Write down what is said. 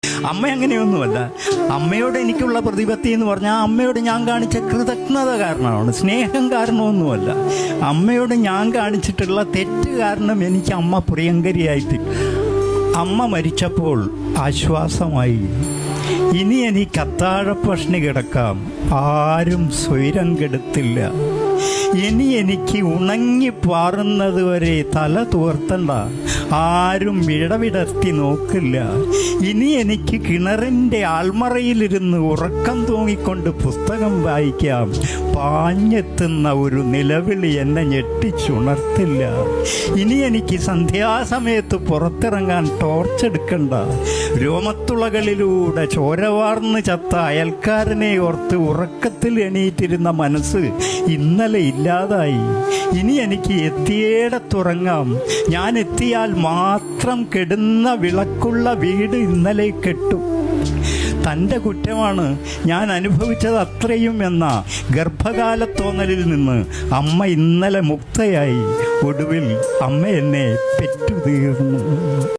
അമ്മ അങ്ങനെയൊന്നുമല്ല. അമ്മയോട് എനിക്കുള്ള പ്രതിപത്തി എന്ന് പറഞ്ഞാൽ അമ്മയോട് ഞാൻ കാണിച്ച കൃതജ്ഞത കാരണമാണ്, സ്നേഹം കാരണമൊന്നുമല്ല. അമ്മയോട് ഞാൻ കാണിച്ചിട്ടുള്ള തെറ്റ് കാരണം എനിക്ക് അമ്മ പ്രിയങ്കരിയായിട്ട്. അമ്മ മരിച്ചപ്പോൾ ആശ്വാസമായി. ഇനി എനിക്ക് അത്താഴപ്പഷ്ണി കിടക്കാം, ആരും സ്വൈരം കെടുത്തില്ല. ഇനി എനിക്ക് ഉണങ്ങി പാറുന്നത് വരെ തല തുവർത്തണ്ട, ആരും വിടവിടർത്തി നോക്കില്ല. ഇനി എനിക്ക് കിണറിൻ്റെ ആൾമറയിലിരുന്ന് ഉറക്കം തൂങ്ങിക്കൊണ്ട് പുസ്തകം വായിക്കാം. പാഞ്ഞെത്തുന്ന ഒരു നിലവിളി എന്നെ ഞെട്ടിച്ചുണർത്തില്ല. ഇനി എനിക്ക് സന്ധ്യാസമയത്ത് പുറത്തിറങ്ങാൻ ടോർച്ചെടുക്കണ്ട. രോമത്തുളകളിലൂടെ ചോരവാർന്ന് ചത്ത അയൽക്കാരനെ ഓർത്ത് ഉറക്കത്തിൽ എണീറ്റിരുന്ന മനസ്സ് ഇന്നലെ ഇല്ലാതായി. ഇനി എനിക്ക് എത്തിയേടത്തുറങ്ങാം. ഞാൻ എത്തിയാൽ മാത്രം കെടുന്ന വിളക്കുള്ള വീട് ഇന്നലെ കെട്ടും. തൻ്റെ കുറ്റമാണ് ഞാൻ അനുഭവിച്ചത് അത്രയും എന്ന ഗർഭകാലത്തോന്നലിൽ നിന്ന് അമ്മ ഇന്നലെ മുക്തയായി. ഒടുവിൽ അമ്മ എന്നെ പെറ്റു തീർന്നു.